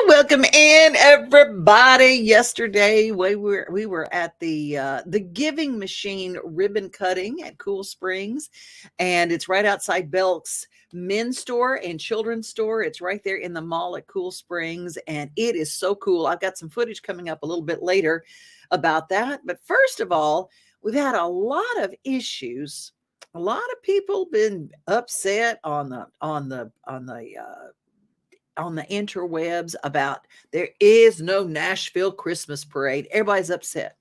Welcome in, everybody. Yesterday we were at the Giving Machine ribbon cutting at Cool Springs, and it's right outside Belk's men's store and children's store. It's right there in the mall at Cool Springs, and it is so cool. I've got some footage coming up a little bit later about that. But first of all, we've had a lot of issues. A lot of people been upset on the interwebs about there is no Nashville Christmas parade. Everybody's upset.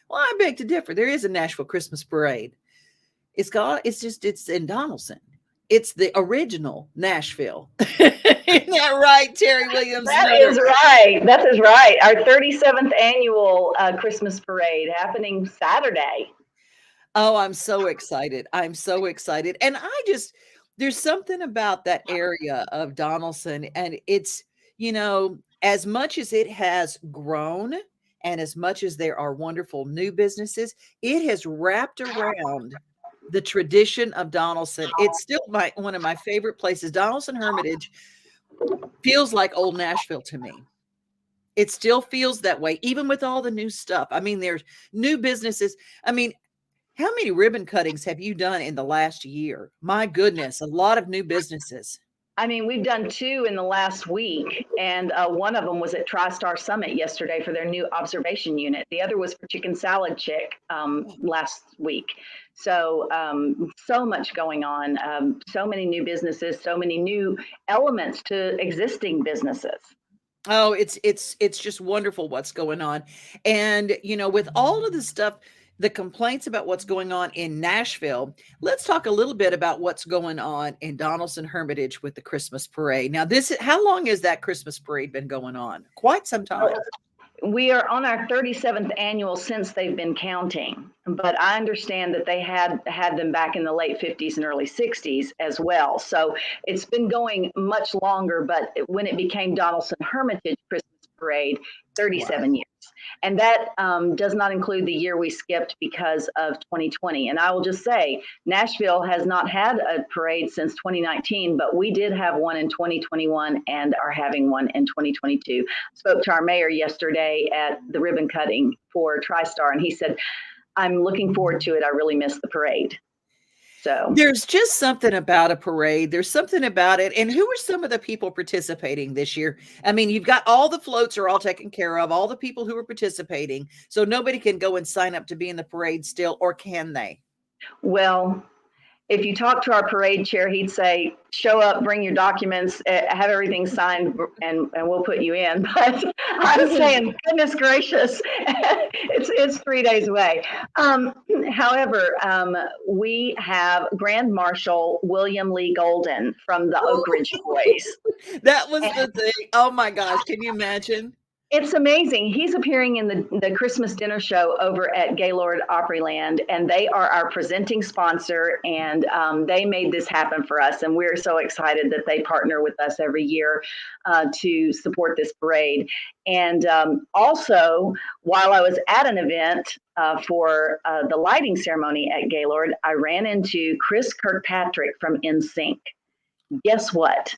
Well, I beg to differ. There is a Nashville Christmas parade. It's in Donelson. It's the original Nashville. Isn't that right, Terry Williams? That is right. That is right. Our 37th annual Christmas parade happening Saturday. Oh, I'm so excited. I'm so excited. And there's something about that area of Donelson, and it's, as much as it has grown and as much as there are wonderful new businesses, it has wrapped around the tradition of Donelson. It's still one of my favorite places. Donelson Hermitage feels like old Nashville to me. It still feels that way, even with all the new stuff. I mean, there's new businesses. I mean, how many ribbon cuttings have you done in the last year? My goodness, a lot of new businesses. I mean, we've done 2 in the last week, and one of them was at TriStar Summit yesterday for their new observation unit. The other was for Chicken Salad Chick last week. So, so much going on, so many new businesses, so many new elements to existing businesses. Oh, it's just wonderful what's going on. And, with all of the stuff, the complaints about what's going on in Nashville, let's talk a little bit about what's going on in Donelson Hermitage with the Christmas parade. Now, how long has that Christmas parade been going on? Quite some time. We are on our 37th annual since they've been counting, but I understand that they had them back in the late 50s and early 60s as well. So it's been going much longer, but when it became Donelson Hermitage Christmas Parade, 37 years. And that does not include the year we skipped because of 2020. And I will just say, Nashville has not had a parade since 2019, but we did have one in 2021 and are having one in 2022. Spoke to our mayor yesterday at the ribbon cutting for TriStar, and he said, I'm looking forward to it. I really miss the parade. So there's just something about a parade. There's something about it. And who are some of the people participating this year? I mean, you've got all the floats are all taken care of, all the people who are participating. So nobody can go and sign up to be in the parade still, or can they? Well, if you talk to our parade chair, he'd say, show up, bring your documents, have everything signed, and we'll put you in. But I'm saying, goodness gracious, it's 3 days away. However, we have Grand Marshal William Lee Golden from the Oak Ridge Boys. That was the thing. Oh my gosh, can you imagine? It's amazing. He's appearing in the Christmas dinner show over at Gaylord Opryland, and they are our presenting sponsor, and they made this happen for us. And we're so excited that they partner with us every year to support this parade. And also, while I was at an event for the lighting ceremony at Gaylord, I ran into Chris Kirkpatrick from NSYNC. Guess what?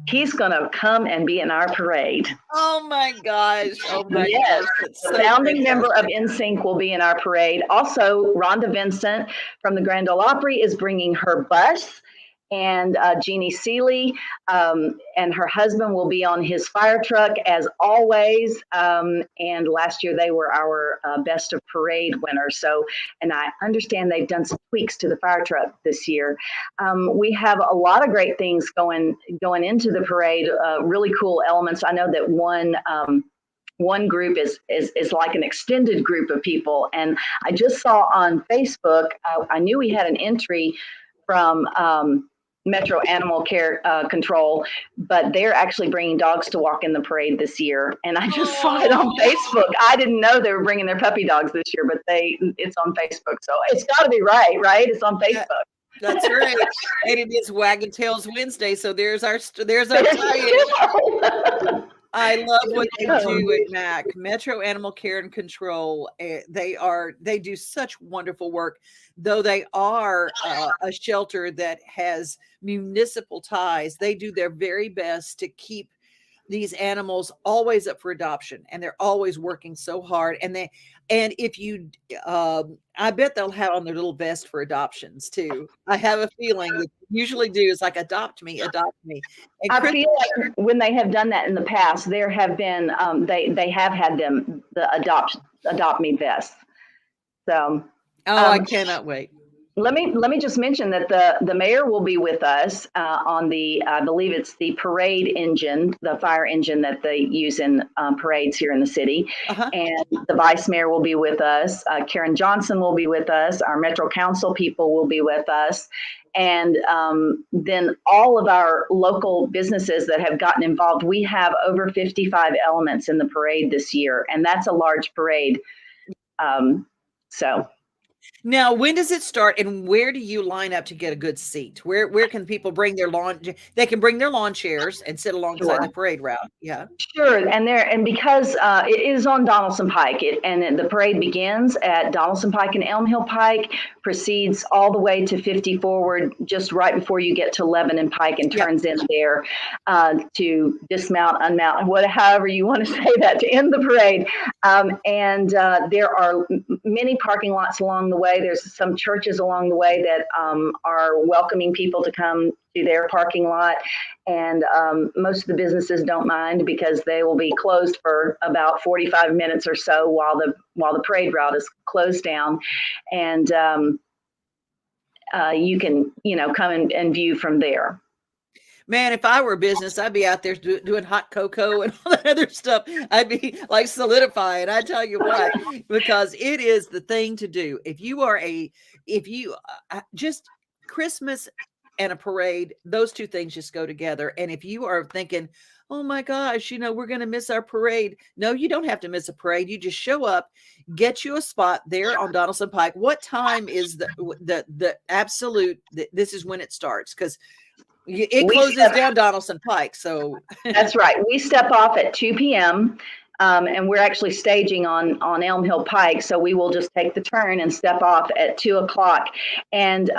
He's going to come and be in our parade. Oh my gosh. Oh my Yes, gosh. That's the so founding member of fantastic. NSYNC will be in our parade. Also, Rhonda Vincent from the Grand Ole Opry is bringing her bus, and Jeannie Seeley and her husband will be on his fire truck as always. And last year they were our best of parade winners. So, and I understand they've done some tweaks to the fire truck this year. We have a lot of great things going into the parade. Really cool elements. I know that one group is like an extended group of people. And I just saw on Facebook, I knew we had an entry from Metro Animal Care Control, but they're actually bringing dogs to walk in the parade this year. And I just saw it on Facebook. I didn't know they were bringing their puppy dogs this year, but it's on Facebook. So it's got to be right? It's on Facebook. That's right. And it is Waggin Tails Wednesday. So there's our tie-in. I love what they do at MAC, Metro Animal Care and Control. They do such wonderful work, though they are a shelter that has municipal ties. They do their very best to keep these animals always up for adoption, and they're always working so hard. And if you, I bet they'll have on their little vest for adoptions too. I have a feeling that usually do is like adopt me. And I feel like when they have done that in the past, there have been they have had them the adopt me vest. So I cannot wait. Let me just mention that the mayor will be with us on the, I believe it's the parade engine, the fire engine that they use in parades here in the city. And the vice mayor will be with us. Karen Johnson will be with us. Our Metro Council people will be with us. And then all of our local businesses that have gotten involved, we have over 55 elements in the parade this year. And that's a large parade. So. Now, when does it start, and where do you line up to get a good seat? Where can people bring their lawn? They can bring their lawn chairs and sit alongside the parade route. Yeah, sure. And because it is on Donelson Pike, and the parade begins at Donelson Pike and Elm Hill Pike, proceeds all the way to 50 forward, just right before you get to Lebanon Pike, and turns in there to dismount, unmount, however you want to say that, to end the parade. And there are many parking lots along the way. There's some churches along the way that are welcoming people to come to their parking lot. And most of the businesses don't mind, because they will be closed for about 45 minutes or so while the parade route is closed down. And you can, come and view from there. Man, if I were a business, I'd be out there doing hot cocoa and all that other stuff. I'd be like solidifying. I tell you what, because it is the thing to do. If you just Christmas and a parade, those two things just go together. And if you are thinking, oh my gosh, we're going to miss our parade. No, you don't have to miss a parade. You just show up, get you a spot there on Donelson Pike. What time is the absolute, this is when it starts? Because it closes down Donelson Pike. So that's right. We step off at 2 p.m. And we're actually staging on Elm Hill Pike. So we will just take the turn and step off at 2 o'clock. And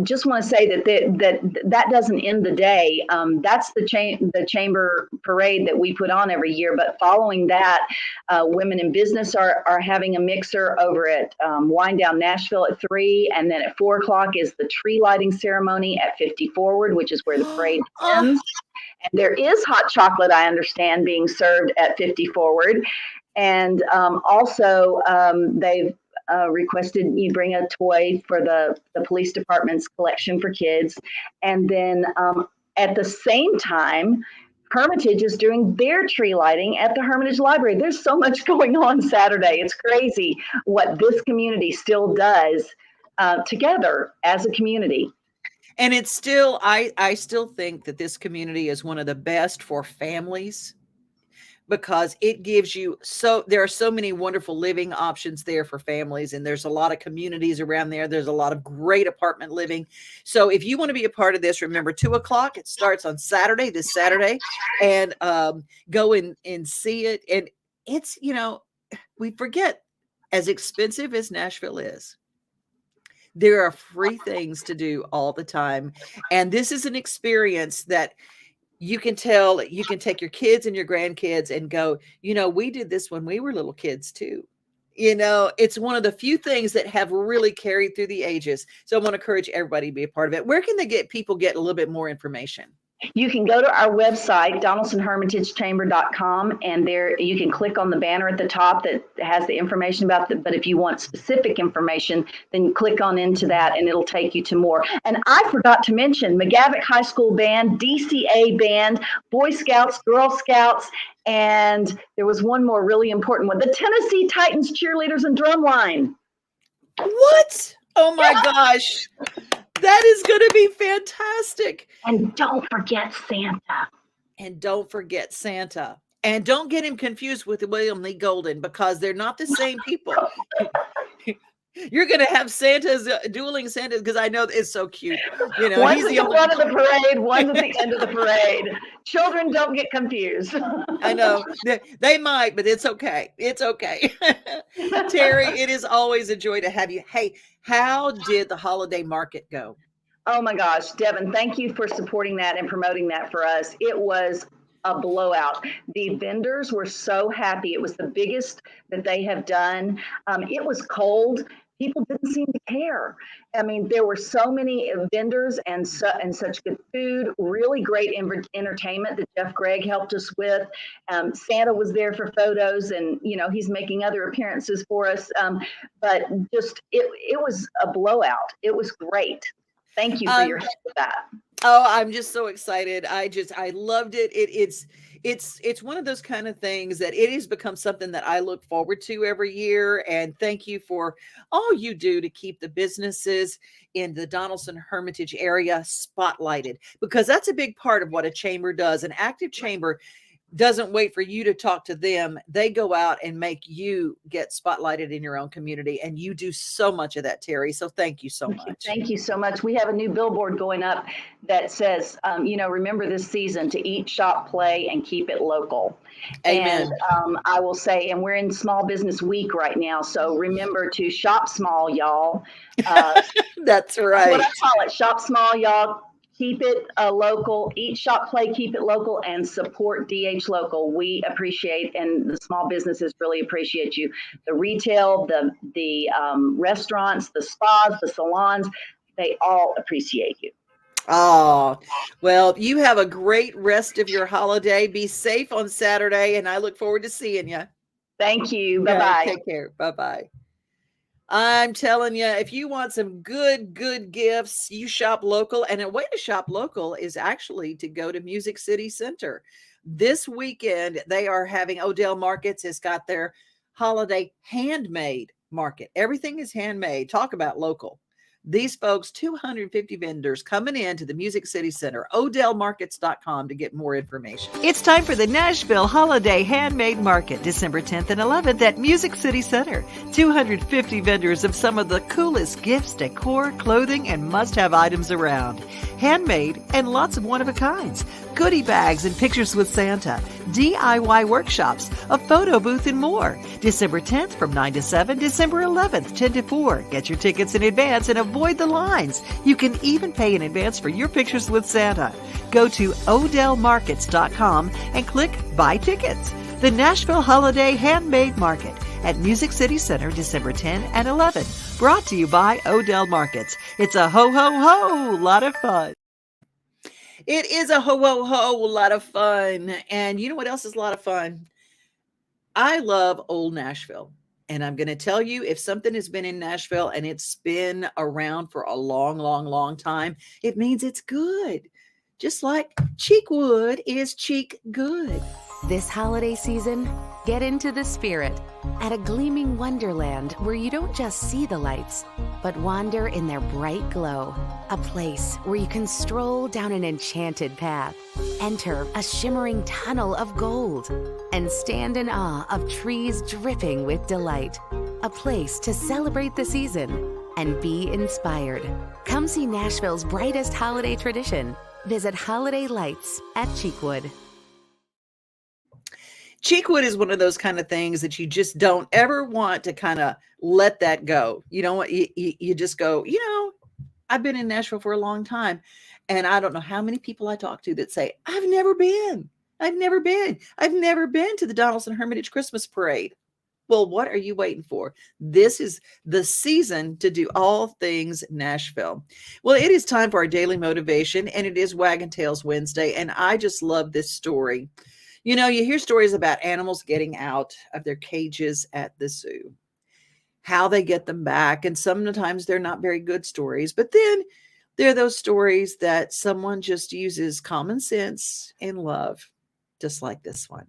just want to say that doesn't end the day. That's the chamber parade that we put on every year. But following that, Women in Business are having a mixer over at Wind Down Nashville at 3. And then at 4 o'clock is the tree lighting ceremony at 50 Forward, which is where the parade ends. And there is hot chocolate, I understand, being served at 50 Forward. And also they've requested you bring a toy for the police department's collection for kids. And then at the same time, Hermitage is doing their tree lighting at the Hermitage Library. There's so much going on Saturday. It's crazy what this community still does together as a community. And it's still, I still think that this community is one of the best for families, because it gives you, there are so many wonderful living options there for families. And there's a lot of communities around there. There's a lot of great apartment living. So if you want to be a part of this, remember 2 o'clock, it starts on this Saturday, and go and see it. And it's, we forget, as expensive as Nashville is, there are free things to do all the time. And this is an experience that you can take your kids and your grandkids and go, we did this when we were little kids too. It's one of the few things that have really carried through the ages. So I want to encourage everybody to be a part of it. Where can people get a little bit more information? You can go to our website, donelsonhermitagechamber.com, and there you can click on the banner at the top that has the information about it. But if you want specific information, then click on into that and it'll take you to more. And I forgot to mention McGavock High School Band, DCA Band, Boy Scouts, Girl Scouts, and there was one more really important one, the Tennessee Titans Cheerleaders and Drumline. What? Oh my gosh. That is going to be fantastic. And don't forget Santa. And don't forget Santa. And don't get him confused with William Lee Golden, because they're not the same people. You're going to have Santas, dueling Santas, because I know it's so cute. One's at the front of the parade, one's at the end of the parade. Children, don't get confused. I know. They might, but it's okay. It's okay. Terry, it is always a joy to have you. Hey, how did the holiday market go? Oh my gosh, Devin, thank you for supporting that and promoting that for us. It was a blowout. The vendors were so happy. It was the biggest that they have done. It was cold. People didn't seem to care. I mean, there were so many vendors and such good food, really great entertainment that Jeff Gregg helped us with. Santa was there for photos, and he's making other appearances for us. But just it was a blowout. It was great. Thank you for your help with that. Oh, I'm just so excited. I loved it. It's one of those kind of things that it has become something that I look forward to every year. And thank you for all you do to keep the businesses in the Donelson Hermitage area spotlighted, because that's a big part of what a chamber does. An active chamber doesn't wait for you to talk to them. They go out and make you get spotlighted in your own community. And you do so much of that, Terry. So thank you so much. Thank you so much. We have a new billboard going up that says, remember this season to eat, shop, play, and keep it local. Amen. And I will say, and we're in Small Business Week right now. So remember to shop small, y'all. That's right. That's what I call it. Shop small, y'all. Keep it local, eat, shop, play, keep it local, and support DH Local. We appreciate, and the small businesses really appreciate you. The retail, the restaurants, the spas, the salons, they all appreciate you. Oh, well, you have a great rest of your holiday. Be safe on Saturday, and I look forward to seeing you. Thank you. Bye-bye. Take care. Bye-bye. I'm telling you, if you want some good gifts, you shop local. And a way to shop local is actually to go to Music City Center. This weekend, they are having Odell Markets has got their holiday handmade market. Everything is handmade. Talk about local. These folks, 250 vendors coming into the Music City Center, odellmarkets.com to get more information. It's time for the Nashville Holiday Handmade Market, December 10th and 11th at Music City Center. 250 vendors of some of the coolest gifts, decor, clothing, and must-have items around. Handmade and lots of one-of-a-kinds. Goodie bags and pictures with Santa, DIY workshops, a photo booth, and more. December 10th from 9 to 7, December 11th, 10 to 4. Get your tickets in advance and avoid the lines. You can even pay in advance for your pictures with Santa. Go to odellmarkets.com and click Buy Tickets. The Nashville Holiday Handmade Market at Music City Center, December 10 and 11. Brought to you by Odell Markets. It's a ho-ho-ho lot of fun. It is a ho-ho-ho lot of fun. And you know what else is a lot of fun? I love old Nashville. And I'm going to tell you, if something has been in Nashville and it's been around for a long time, it means it's good. Just like Cheekwood is cheek good. This holiday season, get into the spirit at a gleaming wonderland where you don't just see the lights, but wander in their bright glow. A place where you can stroll down an enchanted path, enter a shimmering tunnel of gold, and stand in awe of trees dripping with delight. A place to celebrate the season and be inspired. Come see Nashville's brightest holiday tradition. Visit Holiday Lights at Cheekwood. Cheekwood is one of those kind of things that you just don't ever want to kind of let that go. You know what? You just go, I've been in Nashville for a long time. And I don't know how many people I talk to that say, I've never been. I've never been. I've never been to the Donelson Hermitage Christmas Parade. Well, what are you waiting for? This is the season to do all things Nashville. Well, it is time for our daily motivation, and it is Waggin Tales Wednesday, and I just love this story. You know, you hear stories about animals getting out of their cages at the zoo, how they get them back, and sometimes they're not very good stories, but then there are those stories that someone just uses common sense and love, just like this one.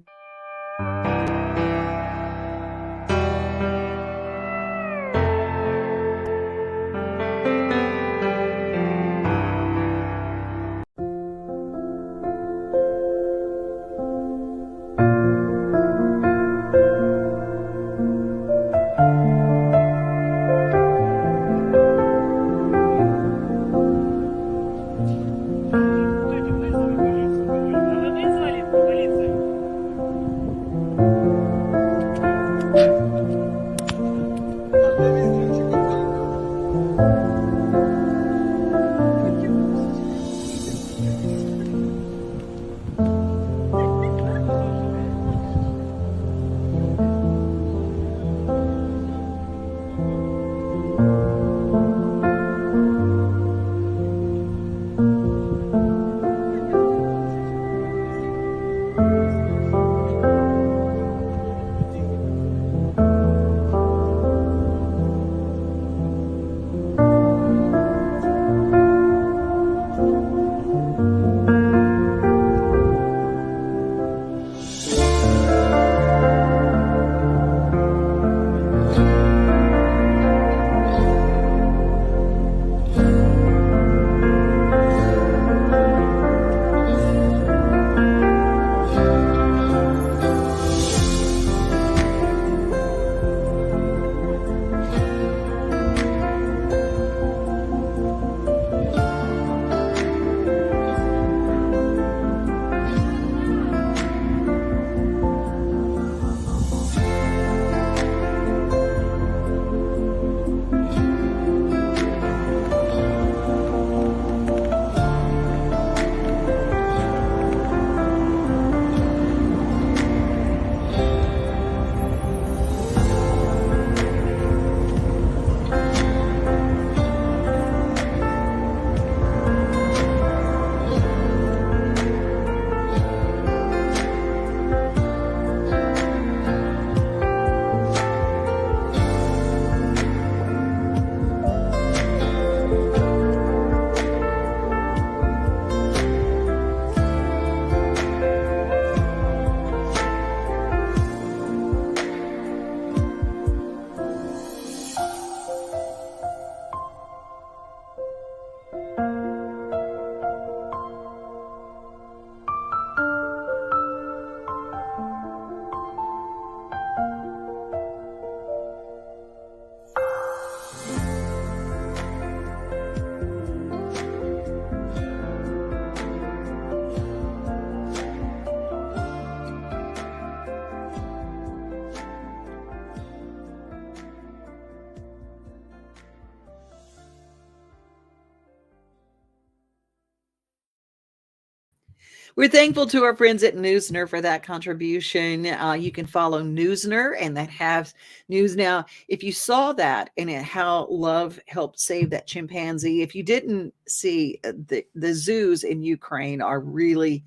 We're thankful to our friends at Newsner for that contribution. You can follow Newsner, and that has news. Now, if you saw that and how love helped save that chimpanzee, if you didn't see, the zoos in Ukraine are really,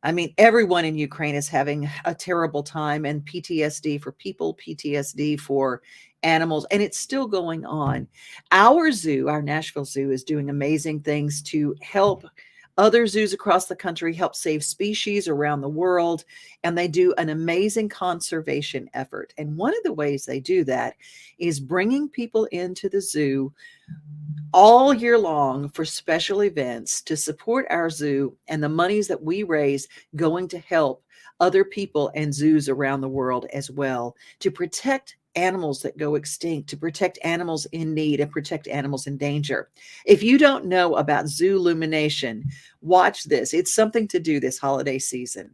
I mean, everyone in Ukraine is having a terrible time, and PTSD for people, PTSD for animals, and it's still going on. Our zoo, our Nashville Zoo, is doing amazing things to help other zoos across the country, help save species around the world, and they do an amazing conservation effort. And one of the ways they do that is bringing people into the zoo all year long for special events to support our zoo, and the monies that we raise going to help other people and zoos around the world as well, to protect animals that go extinct, to protect animals in need, and protect animals in danger. If you don't know about Zoolumination, watch this. It's something to do this holiday season.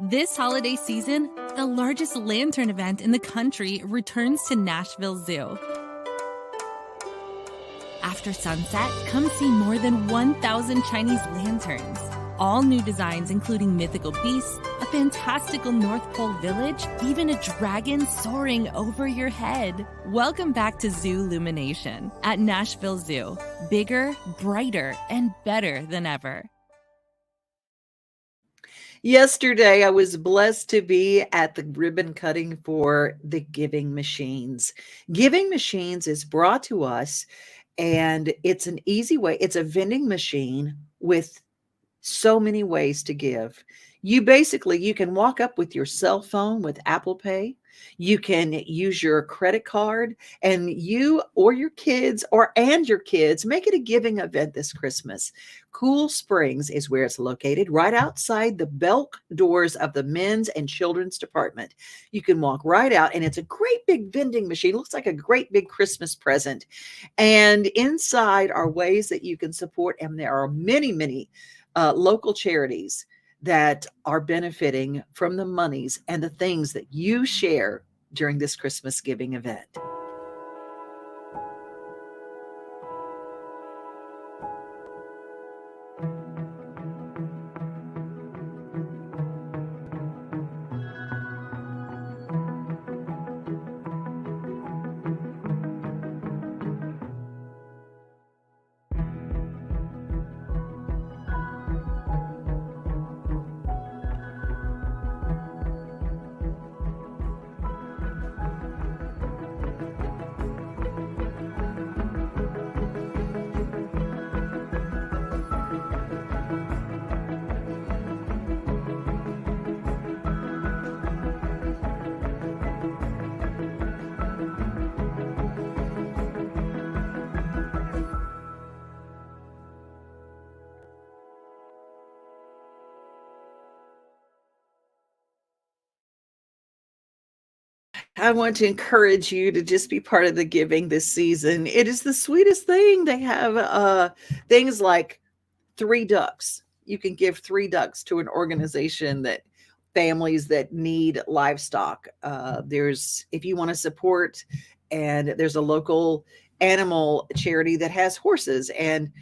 This holiday season, the largest lantern event in the country returns to Nashville Zoo. After sunset, come see more than 1,000 Chinese lanterns. All new designs, including mythical beasts, a fantastical North Pole village, even a dragon soaring over your head. Welcome back to Zoo Illumination at Nashville Zoo. Bigger, brighter, and better than ever. Yesterday, I was blessed to be at the ribbon cutting for the Giving Machines. Giving Machines is brought to us, and it's an easy way. It's a vending machine with so many ways to give. You can walk up with your cell phone with Apple Pay. You can use your credit card, and you or your kids make it a giving event this Christmas. Cool Springs is where it's located, right outside the Belk doors of the men's and children's department. You can walk right out, and it's a great big vending machine. It looks like a great big Christmas present. And inside are ways that you can support, and there are many, many local charities that are benefiting from the monies and the things that you share during this Christmas giving event. I want to encourage you to just be part of the giving this season. It is the sweetest thing. They have things like 3 ducks. You can give 3 ducks to an organization that families that need livestock. If you want to support, and there's a local animal charity that has horses, and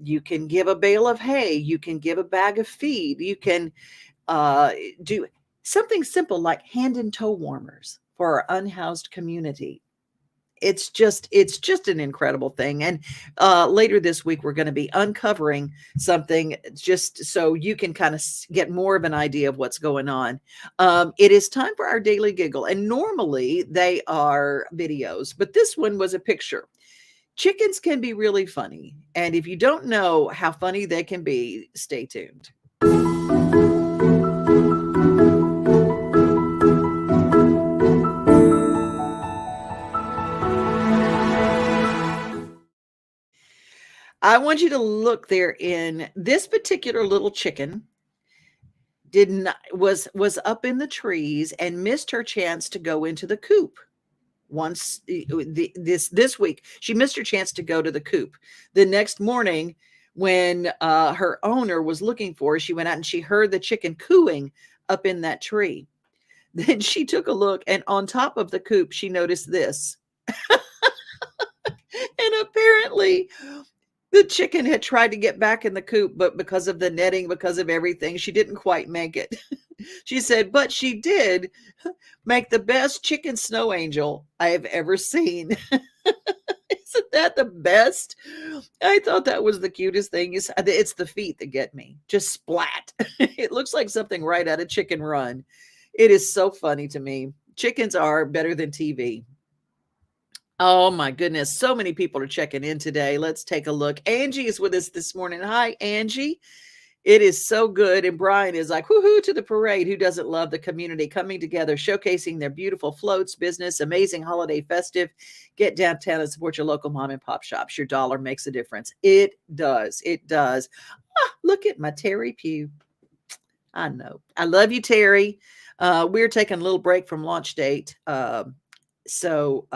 you can give a bale of hay. You can give a bag of feed. You can do something simple like hand and toe warmers for our unhoused community. It's just an incredible thing. And later this week, we're going to be uncovering something just so you can kind of get more of an idea of what's going on. It is time for our daily giggle. And normally they are videos, but this one was a picture. Chickens can be really funny. And if you don't know how funny they can be, stay tuned. I want you to look there. In this particular little chicken was up in the trees and missed her chance to go into the coop. Once this week, she missed her chance to go to the coop. The next morning, when her owner was looking for her, she went out and she heard the chicken cooing up in that tree. Then she took a look, and on top of the coop, she noticed this. And apparently the chicken had tried to get back in the coop, but because of the netting, because of everything, she didn't quite make it. She said, but she did make the best chicken snow angel I have ever seen. Isn't that the best? I thought that was the cutest thing. It's the feet that get me. Just splat. It looks like something right out of Chicken Run. It is so funny to me. Chickens are better than TV. Oh my goodness. So many people are checking in today. Let's take a look. Angie is with us this morning. Hi, Angie. It is so good. And Brian is like, woohoo to the parade. Who doesn't love the community coming together, showcasing their beautiful floats, business, amazing holiday festive. Get downtown and support your local mom and pop shops. Your dollar makes a difference. It does. It does. Look at my Terry Pugh. I know. I love you, Terry. We're taking a little break from launch date. So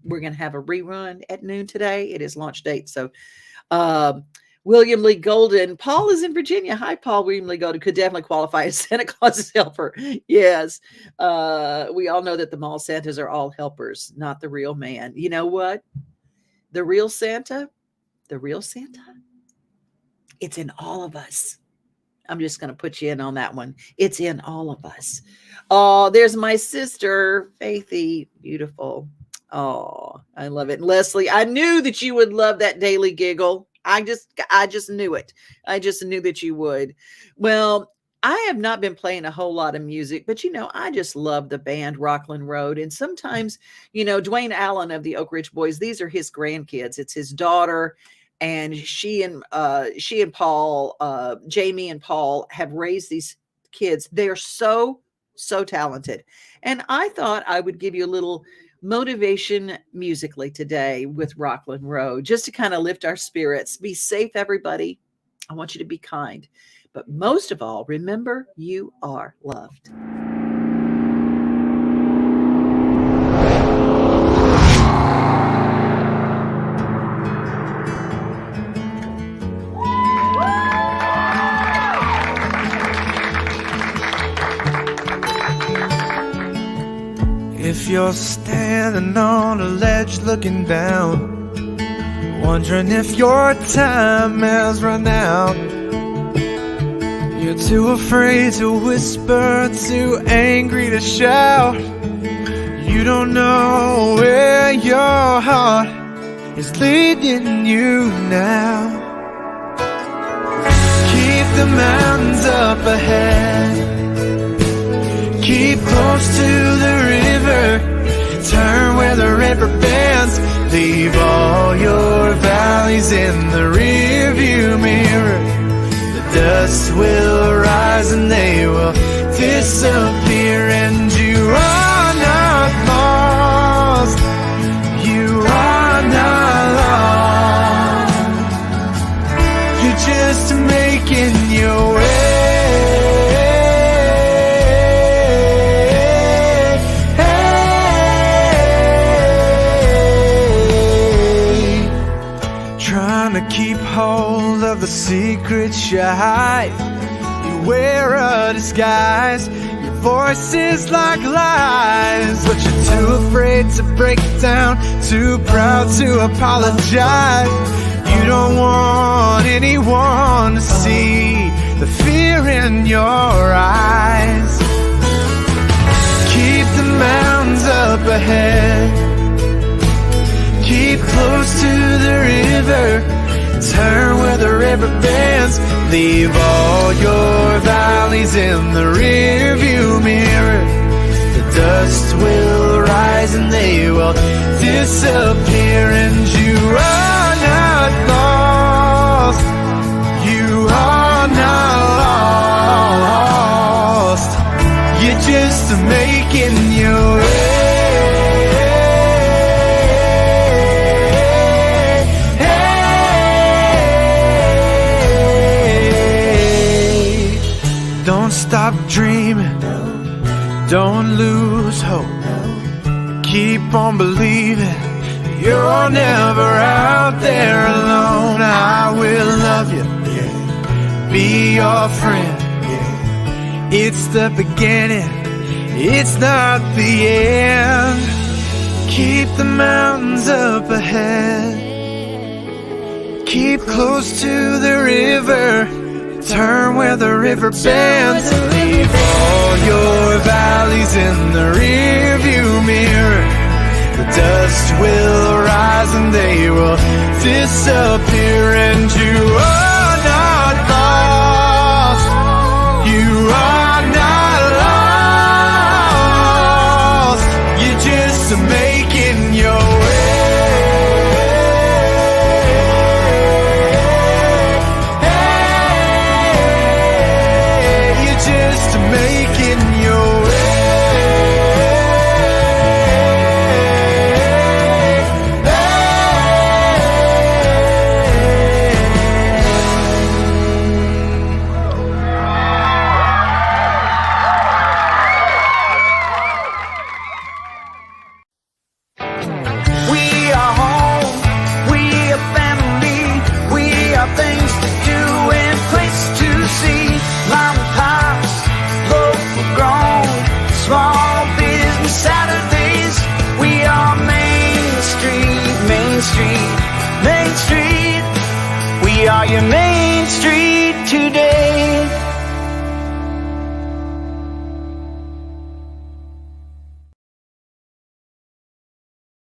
we're going to have a rerun at noon today. It is launch date. So William Lee Golden. Paul is in Virginia. Hi, Paul. William Lee Golden could definitely qualify as Santa Claus's helper. Yes. We all know that the mall Santas are all helpers, not the real man. You know what? The real Santa, the real Santa, it's in all of us. I'm just going to put you in on that one. It's in all of us. Oh, there's my sister, Faithy. Beautiful. Oh, I love it. And Leslie, I knew that you would love that daily giggle. I just knew it. I just knew that you would. Well, I have not been playing a whole lot of music, but I just love the band Rockland Road. And sometimes, Dwayne Allen of the Oak Ridge Boys, these are his grandkids. It's his daughter, and she and Paul, Jamie and Paul have raised these kids. They are so talented. And I thought I would give you a little motivation musically today with Rockland Road, just to kind of lift our spirits. Be safe, everybody. I want you to be kind. But most of all, remember, you are loved. If you're standing on a ledge looking down, wondering if your time has run out, you're too afraid to whisper, too angry to shout. You don't know where your heart is leading you now. Keep the mountains up ahead, keep close to the river, turn where the river bends, leave all your valleys in the rearview mirror. The dust will rise and they will disappear, and you are not lost, you are not lost, you're just making your way. Keep hold of the secrets you hide. You wear a disguise, your voice is like lies, but you're too afraid to break down, too proud to apologize. You don't want anyone to see the fear in your eyes. Keep the mountains up ahead, keep close to the river, turn where the river bends, leave all your valleys in the rearview mirror. The dust will rise and they will disappear, and you are not lost, you are not lost, you're just making your way. Don't stop dreaming, don't lose hope, keep on believing, you're never out there alone. I will love you, be your friend, it's the beginning, it's not the end. Keep the mountains up ahead, keep close to the river, turn where the river bends, leave all your valleys in the rearview mirror. The dust will rise and they will disappear, and you are not lost, you are not lost, you're just making your way. Making your way. you made